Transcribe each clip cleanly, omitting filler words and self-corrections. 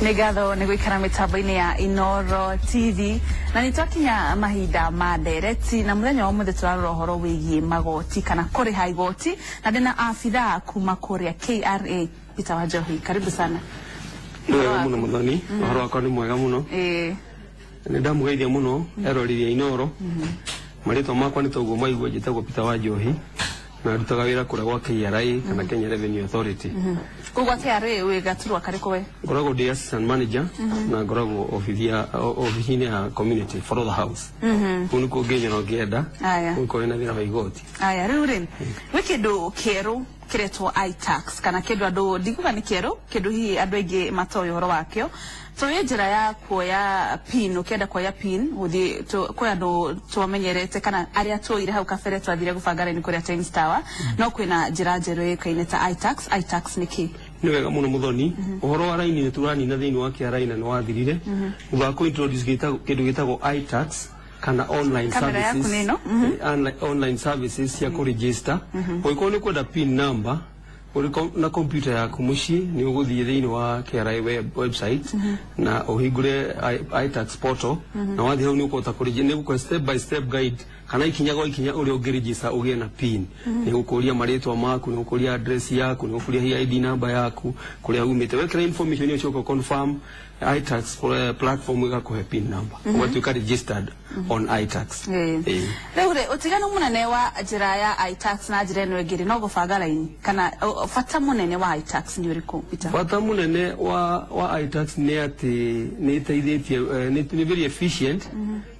Negatho nĩ gũikara mĩtambo-inĩ ya Inooro TV na nĩ twakinya mahinda ma ndereti na mũthenya wa mũthenya tũrarora ũhoro wĩgiĩ magoti kana kũrĩha igoti na ndĩna abithaa kuma kũrĩa KRA Peter Wanjohi, karibu sana. Mwega muno muthoni, ũhoro wakwa nĩ mwega muno. Nĩ ndamũgeithia muno eroreri ya Inooro. Marĩtwa makwa nĩ toguo maigua njĩtagwo Peter Wanjohi na ndutaga wĩra kũrĩa gwa KRA kana Kenya Revenue Authority. Kũgwa KRA wĩ gaturwa karĩkũ we? Ngoragwo ndĩ assistant manager na ngoragwo ofici-inĩ ya community for the house. Kũu nĩkuo ngĩnyona ngĩenda gũkorwo na wĩra wa igoti. Aya rĩu rĩ gwĩ kĩndũ kĩerũ kiretwo iTax kana kĩndũ andũ ndikuga nĩ kĩerũ kĩndũ hihi andũ aingĩ matoĩ ũhoro wakĩo. Tũrĩ njĩra ya kuoya pin ũkĩenda kuoya pin gũthiĩ kwĩ andũ twamenyerete kana arĩa tũire hau kabere twathire gũbanga raini kũrĩa Times Tower no kwĩna njĩra njerũ ĩkaine ta iTax. iTax nĩ kĩ? Nĩ wega mũno muthoni, ũhoro wa raini nĩ tũranina thĩinĩ wa KRA na nĩ wathirire. Thutha wa introduce kĩndũ gĩtagwo iTax kana online services. Online services cia kũregister. Ũngĩkorwo nĩ kwenda pin number na computer yaku muciĩ nĩ ũgũthiĩ thĩinĩ wa KRA website na ũhingũre iTax portal na wathiĩ hau nĩ ũkũhota kũregister. Nĩ gũkũhe step by step guide kana ikinya gwa ikinya ũrĩa ũngĩregister ũgĩe na pin. Nĩ gũkũria marĩtwa maku, nĩ gũkũria address yaku, nĩ gũkũria ID number yaku, kũrĩa umĩte. Wekĩra information ĩyo ũcoka confirm iTax platform ĩgakũhe pin number. Ũgatuĩka registered on iTax. Rĩu rĩ ũtiganu mũnene wa njĩra ya iTax na njĩra ĩno ĩngĩ no gũbanga raini kana bata mũnene wa iTax nĩ ũrĩkũ Peter? Bata mũnene wa iTax nĩ atĩ nĩ ĩteithĩtie nĩ very efficient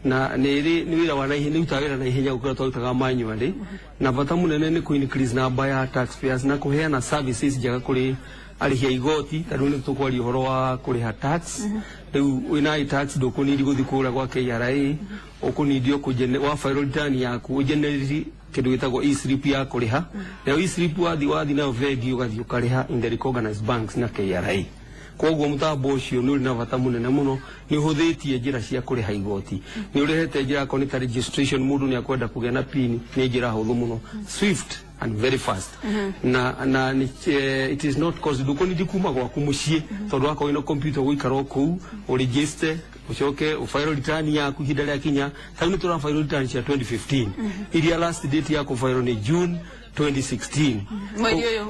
na nĩ wĩra wa naihenya, nĩ utaga wĩra naihenya gũkĩra twarutaga manually na bata mũnene nĩ increase number ya taxpayers na kũheana services njega kũrĩ arĩhi a igoti. Tondũ nĩ tũkwaria ũhoro wa kũrĩha tax. Rĩu wĩna iTax ndũkũnidi gũthiĩ kũgũra gwa KRA, ũkũnidio wa file return yaku ũgenerate kĩndũ gĩtagwo e-slip ya kũrĩha. Nayo e-slip wathi nayo bengi ũgathiĩ ũkarĩha in the recognized banks na KRA. Koguo mũtambo ũcio nĩ ũrĩ na bata mũnene mũno, nĩ ũhũthĩtie njĩra cia kũrĩha igoti. Nĩ ũrehete njĩra ya ta registration, mũndũ nĩ akwenda kũgĩa na pin, nĩ njĩra hũthũ mũno, swift and very fast. Na it is not cost ndũkũnidi kuma gwaku mũciĩ tondũ wakorwo na computer gũikara kũu ũregister ucoke ufile return yaku ihinda rĩa kinya. Tarĩu nĩ tũra file return cia 2015 iria last date yako file ni June 2016.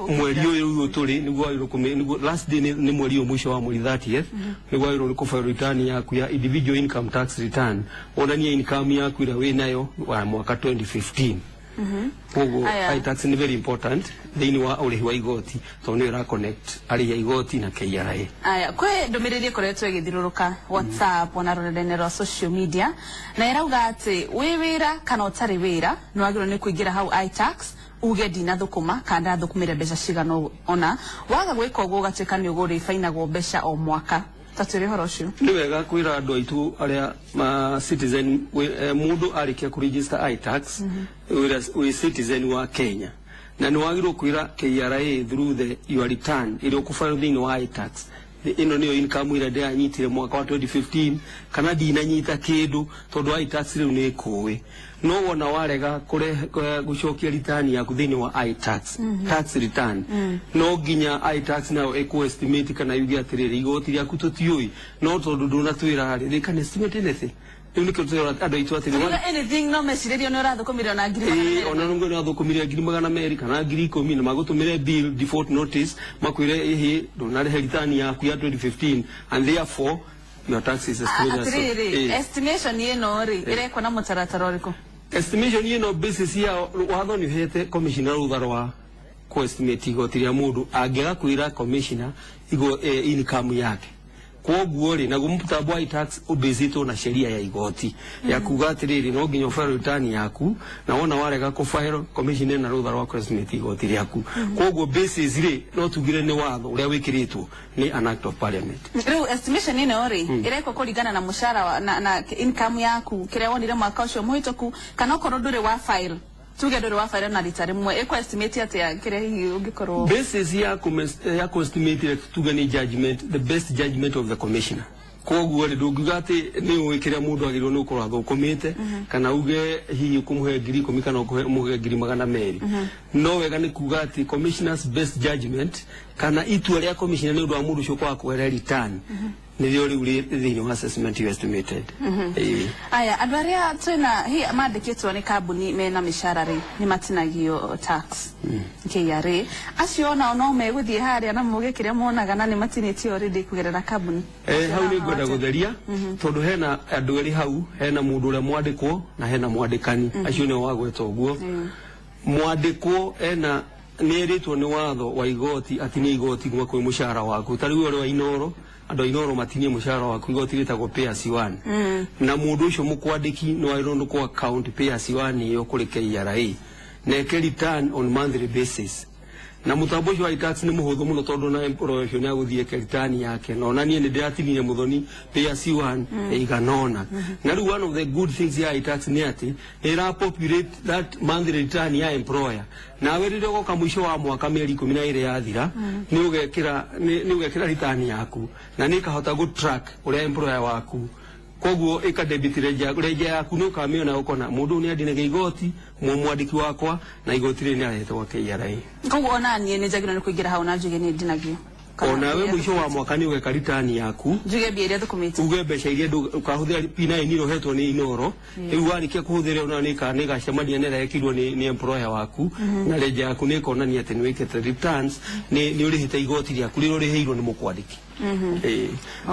Mweri ũyũ tũrĩ nĩguo last day nĩ mweri ũyũ mũico wa mweri 30th nĩguo wĩrwo nĩ kũfile return yaku ya individual income tax return wonanie income yaku ĩrĩa wĩ nayo wa mwaka 2015. Koguo iTax nĩ very important thĩinĩ wa ũrĩhi wa igoti tondũ nĩ ĩra connect arĩhi a igoti na KRA. Kwĩ ndũmĩrĩri ĩkoretwo ĩgĩthiũrũrũka WhatsApp na rũrenda-inĩ rwa social media na ĩrauga atĩ wĩ wĩra kana ũtarĩ wĩra nĩ wagĩrĩirwo nĩ kũingĩra hau iTax uge ndina thũkũma kana thũkũmĩre mbeca cigana ona, waga gwĩka ũguo ũgatuĩka nĩ ũgũrĩbainagwo mbeca o mwaka. Tatũrĩ ũhoro ũcio? Nĩ wega kwĩra andũ aitũ arĩa citizen mũndũ arĩkia kũregister iTax wĩ citizen wa Kenya na nĩ wagĩrĩirwo kwĩra KRA through your return ĩrĩa ũkũfile thĩinĩ wa iTax ĩno nĩyo income ĩrĩa ndĩranyitire mwaka wa 2015 kana ndinanyita kĩndũ tondũ iTax rĩu nĩ ĩkũĩ. No wona warega gũcokia return yaku thĩinĩ wa iTax tax return no nginya iTax nayo estimate kana yuge atĩrĩrĩ igoti rĩaku tũtiũĩ no tondũ ndũnatwĩra rĩ they can estimate anything. Rĩu nĩkĩo tũrera andũ aitũ atĩ anything no meciria nĩ ũrathũkũmĩra na ngiri magana merĩ. Ona nũngũ nĩ ũrathũkũmĩra ngiri magana merĩ kana ngiri 10 na magũtũmĩre bill default notice makwĩre ĩhĩ ndũnarĩha return yaku ya 2015 and therefore your tax is estimated. Estimation ĩno rĩ ĩrekwo na mũtaratara ũrĩkũ? Estimation ĩno basis ya watho nĩ ũhete commissioner rũtha rwa estimate igoti rĩa mũndũ angĩaga kwĩra commissioner income yake. Koguo rĩ naguo mũtambo wa iTax ũbĩcĩtwo na sheria ya igoti ya kuga atĩrĩrĩ no nginya ũfile return yaku na wona warega kũfile commissioner na rũtha rwa estimate igoti rĩaku. Koguo basis rĩ no tugire nĩ watho ũrĩa wĩkĩrĩtwo nĩ an act of parliament. Rĩu estimation ĩno rĩ ĩrekwo kũringana na mũcara na income yaku kĩrĩa wonire mwaka ũcio mũhĩtũku kana okorwo ndũrĩ wa file tuge ndũrĩ wa file na rita rĩmwe ĩkũ estimate atĩa kĩrĩa hihi ũngĩkorwo basis ya estimate tuge nĩ judgment, the best judgment of the commissioner. Koguo rĩ ndũngiuga atĩ nĩ ũĩ kĩrĩa mũndũ agĩrĩirwo nĩ gũkorwo athũkũmĩte kana uge hihi ũkũmũhe ngiri 10 kana ũkũmũhe ngiri magana merĩ. No wega nĩ kuga atĩ commissioner's best judgment kana itua rĩa commissioner nĩ ũndũ wa mũndũ ũcio kwa kũhera return nilio riu thini assessment you estimated. Aya adwaria tena hii mandikitwo ni kambuni mena mishara ri ni matinagio tax KRA aciona no meguthie haria na muge kiria monaga na ni matinitio already kugerera kambuni hau ni ngoda gutheria tondu hena andu eri hau hena mundu uria mwandikwo na hena mwandikani acio ni wagweta uguo mwandikwo ena neritwo ni watho wa igoti ati ni igoti kuma kwi mushara waku tariu ori wa Inoro ando Inoro matinie mushara waku igoti ritagwo pay as you earn na mundu ucio mukwandiki no irondo kwa account pay as you earn iyo kuri KRA na ke return on monthly basis na mutambo ucio wa tax ni muhuthu muno tondu na employer ucio ni aguthie ke return yake no na nie ni ndiratinire muthoni pay as you earn iganona na riu one of the good things ya tax ni ati ira populate that monthly return ya employer na werire goka mwisho wa mwaka mieri 12 yathira ni ugekira return yaku na ni kahota go track uria employer waku koguo ikadebit reja yaku no kamiona ukona mundu ni adinege igoti mwandiki wakwa na igoti ri ni aretwo KRA koguo ona nie ni jagiro ni kuingira hau na njuge ni dinagio ona we mwisho wa mwaka ni weka return yaku njuge bia iria thukumite uge mbeca iria ukahuthira P9 ni rohetwo ni Inoro riu warikia kuhuthira ona ni gacemania nera yekirwo ni employer waku na reja yaku ni konania ati ni wikete returns ni urihite igoti ryaku riro riheirwo ni mukwandiki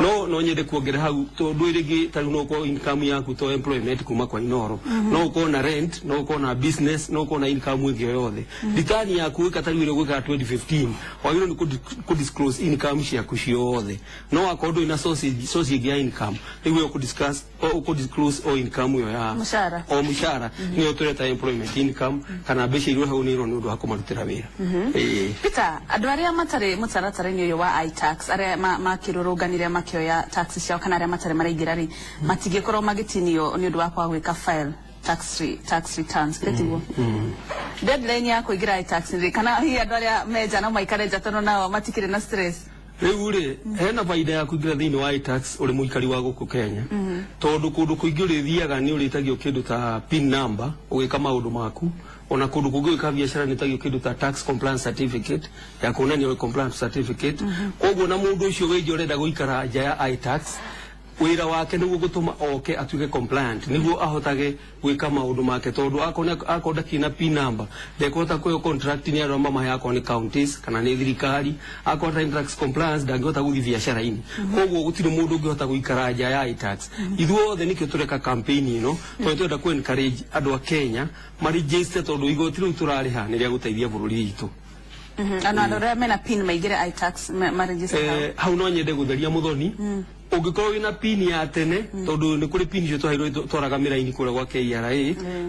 no nyende kuongera hau tondu irigi tari no ko income yaku to employment kuma kwa Inoro no ko na rent no ko na business no ko na income ingio yothe return yaku ikatari wire gwika 2015 wagiro ni ku disclose income yaku ciothe no akondo ina source ya income iwe ku discuss o ku disclose o income yo ya mushara ni otoreta employment income kana besha irwe hau ni ro ndu hakumarutira wira Peter adwaria matare mutaratara ni yo wa iTax are makiruruganire makioya taxes ciao kana aria matare maraingira ri matigikorwo magitinio ni undu wa kwa gwika file tax returns ketigo deadline ya kuingira iTax ri kana hi adwaria meja na maikare jatono nao matikire na stress riu ri hena faida ya kuingira thini wa iTax uri muikari wa guku Kenya tondu kundu kuingira thiaga ni uritagio kindu ta pin number ugika maundu maku ona kundu kugwika biashara nitagio kindu ta tax compliance certificate ya kuonania compliance certificate koguo na mundu ucio weje urenda guikara nja ya iTax wira wake niguo gutuma oke atuike compliant niguo ahotage gwika maundu make tondu akonda kina pin number ndekota kuyo contract ni aroma mahe yako ni counties kana ni thirikari akonda tax compliance ndangihota guthi biashara ini koguo gutire mundu ungihota guikara nja ya iTax ithuothe nikio tureka campaign ino twenda ku encourage andu a Kenya maregister tondu igoti riu turariha ni ria guteithia bururi witu ana andora mena pin maigire iTax maregister hau no nyende gutheria muthoni ugikorwo wina pin ya tene tondu ni kuri pin cio twairwo tworaga miraini kure gwa KRA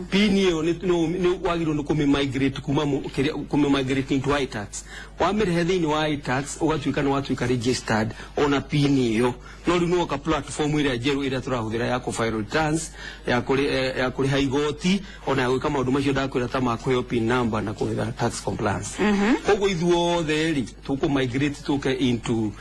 pin iyo ni wagirwo ni kumigrate kuma migrate into iTax wamirehe thini wa iTax ugatuika ni watuika registered ona pin iyo no riu ka platform ira jeru ira turahuthira ya ku file returns ya kuri haigoti ona ya gwika maundu macio ndakwira ta makuheo pin number na kuhitha tax compliance koguo ithuothe ri tuku migrate tuke into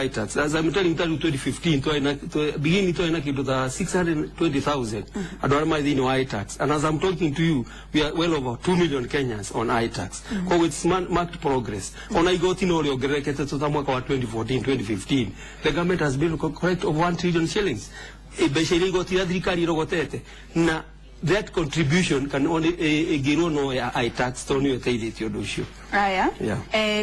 iTax as I'm telling you 2015 beginning to ina kitu ta 620,000 adwara mai thini wa iTax and as I'm talking to you we are well over 2 million Kenyans on iTax koguo it's marked progress ona igoti no riongererekete tuta mwaka wa 2014-2015 the government has been correct of 1 trillion shillings besha ile igoti ya thirikari rogotete na that contribution can only giro no ya iTax to ni teithitio nducio aya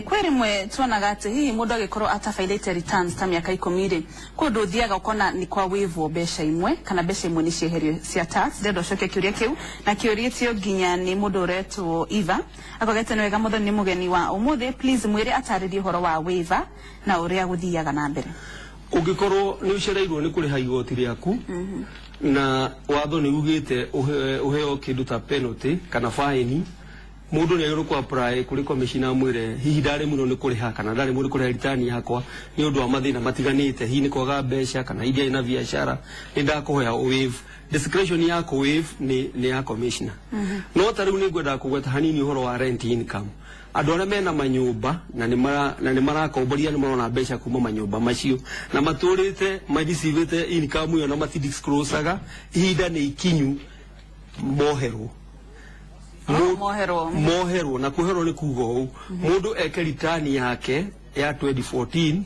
kweri mwe tuonaga ati hii mundu agikorwo atafailite returns ta miaka 10 kundu thiaga ukona ni kwa waivu besha imwe kana besha imwe ni cieherio cia tax ndendo coke kiuria kiu na kiurietio ginya ni mundu uretwo Eva akogete ni wega muthoni ni mugeni wa umuthi please mwire ataririe horo wa waiver na uria guthiaga na mbere ugikorwo ni ucereirwo ni kuriha igoti riaku na watho ni ugite uheo kindu ta penalty kana fine mundu ni agirwo ku apply kuri commissioner mwire hihi ndari muno ni kuriha kana ndari muri kuriha return yakwa ni undu wa mathina matiganite hihi ni kwaga mbeca kana idia ina biashara ni ndakuhoya waive discretion yako waive ni ya commissioner no tariu ni ngwenda kugweta hanini uhoro wa rent income andu aria mena manyumba na ni marakomboria ni marona mbeca kuma manyumba macio na maturite madicivite income yo na matidisclosaga ihinda ni ikinyu moherwo moherwo na kuherwo ni kugo mundu eke return yake ya 2014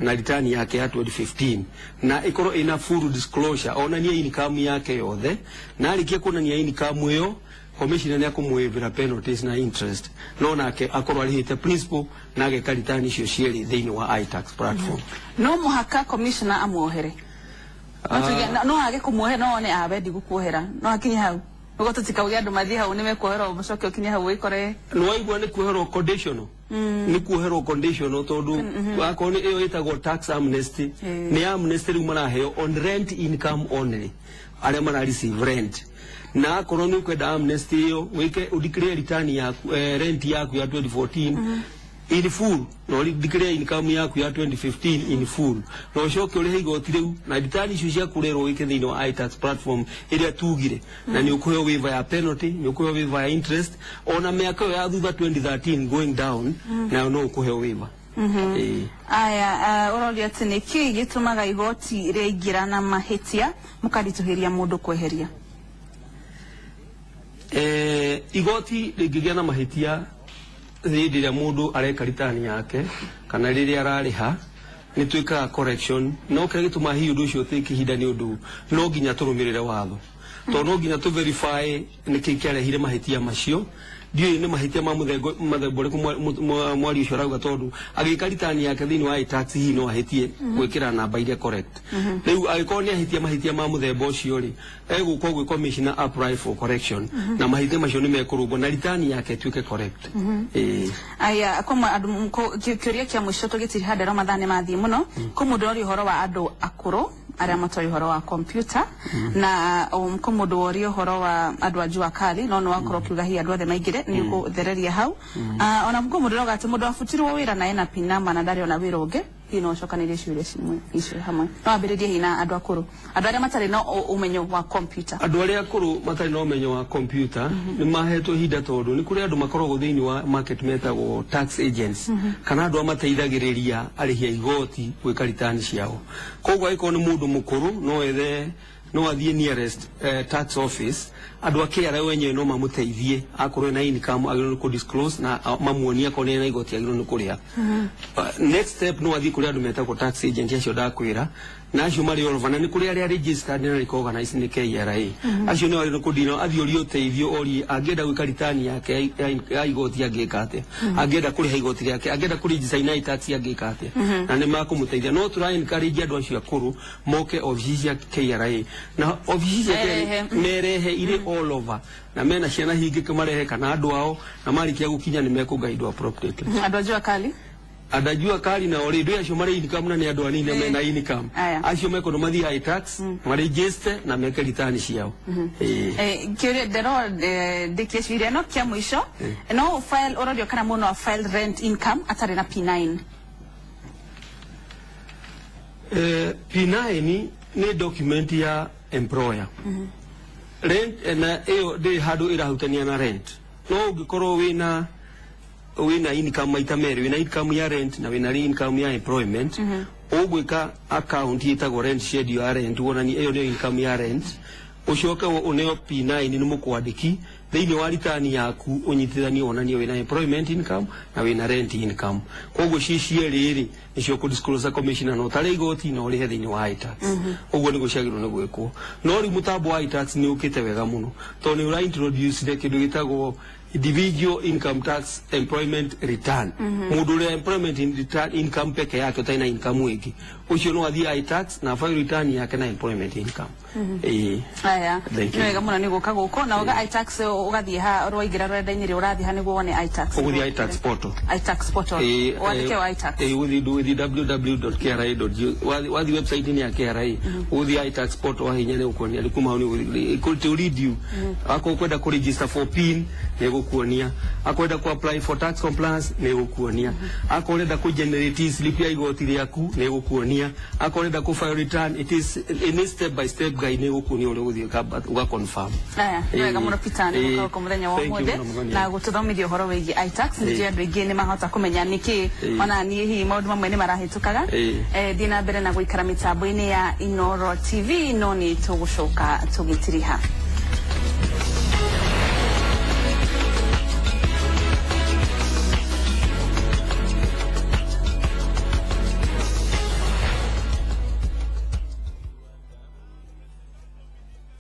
na return yake ya 2015 na ikoro ina full disclosure onania income yake yothe na alikia kuonania income hiyo commissioner ni akumwevira penalties na interest no nake akorwo arihite principal na ageka return icio cieri thini wa iTax platform. No muhaka commissioner amuohere no age kumuohera no ne abendi gukuohera no akinye hau ugo tutikaugia andu mathie hau nime kuohera umucoke ukinye hau ikore no waigua ni kuohera conditional ni kuohera conditional tondu akoni iyo itagwo tax amnesty ni amnesty ru maraheo on rent income only ale mara receive rent na akorwo ni kwenda amnesty iyo wike udeclare return ya rent yaku ya 2014 in full no declare income yaku ya 2015 in full no shoke uri igoti riu na return icio cia kurero wike thini wa iTax platform iria tugire na ni ukuyo waiver ya penalty ni ukuyo waiver ya interest ona miaka ya thutha 2013 going down na no ukuyo waiver. Aya uroria tini ki gitumaga igoti riingira na mahitia mukarituhiria mundu kweheria igoti riingira na mahitia hĩndĩ ĩrĩa mũndũ areka return yake kana rĩrĩa ararĩha nĩ twĩkaga correction no kĩrĩa gĩtũma hihi ũndũ ũcio ũtĩke ihinda nĩ ũndũ no nginya tũrũmĩrĩre watho tondũ no nginya tũ verify nĩkĩĩ kĩarehire mahĩtia macio ndiyo nĩ mahĩtia ma mũthemba ũrĩkũ mwari ũcio arauga tondũ agĩka return yake thĩinĩ wa iTax hihi no ahĩtie gwĩkĩra namba iria correct rĩu agĩkorwo nĩ ahĩtia mahĩtia ma mũthemba ũcio rĩ egũka gwĩ commissioner apply for correction na mahĩtia macio nĩ mekũrũngwo na return yake ĩtuĩke correct. Aya koma andu kĩũria kĩa mũico tũgĩtiri handũ Ramathani mathiĩ mũno kũmũndũ ũrĩ ũhoro wa andũ akũrũ aria matoĩ ũhoro wa computer na kũmũndũ ũrĩ ũhoro wa andũ a jua kali no no akorwo kiuga hi andũ othe maingire nĩ gũthereria hau ona kũmũndũ ũrauga atĩ mũndũ afutirwo wĩra na ena pin number na ndarĩ ona wĩra ũngĩ ino cokanĩrie ciũria cimwe icio hamwe no ambĩrĩrie hina andũ akũrũ andũ arĩa matarĩ na ũmenyo wa computer andũ arĩa akũrũ matarĩ na ũmenyo wa computer nĩ mahetwo ihinda tondũ nĩ kũrĩ andũ makoragwo thĩinĩ wa market metagwo tax agents kana andũ amateithagĩrĩria arĩhi a igoti gwĩka return ciao koguo angĩkorwo nĩ mũndũ mũkũrũ no ethe no athiĩ nearest tax office andũ a KRA wenyewe no mamũteithie akorwo na income agĩrĩirwo nĩ disclose na mamuonia akorwo nĩ na igoti agĩrĩirwo nĩ kũrĩha. Next step no athiĩ kũrĩ andũ metagwo tax agent acio ndakwĩra na acio marĩ all over na nĩ kũrĩ arĩa registered na recognized nĩ KRA acio nĩ arĩ kũndino athiĩ ũrio ũteithio orie angĩenda gwĩka return yake ya igoti angĩka atĩa angĩenda kũrĩha igoti rĩake angĩenda kũregister na iTax angĩka atĩa na nĩ makũmũteithia no tũra encourage andũ acio akũrũ moke obici cia KRA na obici cia merehe irĩ all over na mena ciana hingĩke marehe kana andũ ao na marikia gũkinya nĩ mekũgaidwo appropriately. Andũ a jua kali adajua kali na already acio marĩ income na nĩ andũ anini mena income acio mekũno mathia iTax maregister na meke return ciao. Kĩũria ndero ndĩkie ciũria no kĩa mũico no file ũrorio kana mũno wa file rent income atarĩ na P9. P9 nĩ document ya employer rent na ĩyo ndĩ handũ ĩrahutania na rent no ũngĩkorwo wĩna income maita merĩ wĩna income ya rent na wĩna income ya employment ũgwĩka account ĩtagwo rent schedule ya rent wonani ĩyo nĩ income ya rent ucoke uneo P9 ni mukwandiki thĩinĩ wa return yaku unyitithanie wonanie wĩna employment income na wĩna rent income koguo cierĩ nicio ku disclosure commissioner no tarĩ igoti no rĩhe thĩinĩ wa iTax ũguo nĩ gũciagĩrwo nĩ gwĩkwo no rĩ mutambo wa iTax nĩ ũkĩte wega mũno tondũ nĩ ũra introduce kĩndũ gĩtagwo individual income tax employment return mundu ule employment return income peke yake utaina income wiki ucio no athia iTax na file return yake na employment income aya niwega muno ni guka guko na uga iTax ugathie ha rwaigira rwenda-inĩ rĩ ũrathi ha nĩguo wone iTax uguthie iTax portal wandĩke wa iTax uthi www.kra.go wathi website ni ya KRA uthi iTax portal wahinya ni ukuonia likuma ni to read you ako kwenda ku register for PIN ni gukuonia akwenda ku apply for tax compliance ni gukuonia akwenda ku generate slip ya igoti rĩaku ni gukuonia akwenda ku file return it is in step by step guide ni gukuonia ule uthi uga confirm niwega muno Peter ni guka muthenya wa mwende na gututhomithia uhoro wĩgiĩ iTax nĩ andũ aingĩ nĩ mahota kũmenya nĩkĩ ona niĩ hihi maũndũ mamwe nĩ marahĩtũkaga thiĩ na mbere na gũikara mĩtambo-inĩ ya Inooro TV no nĩ tũgũcoka tũgĩtiriha.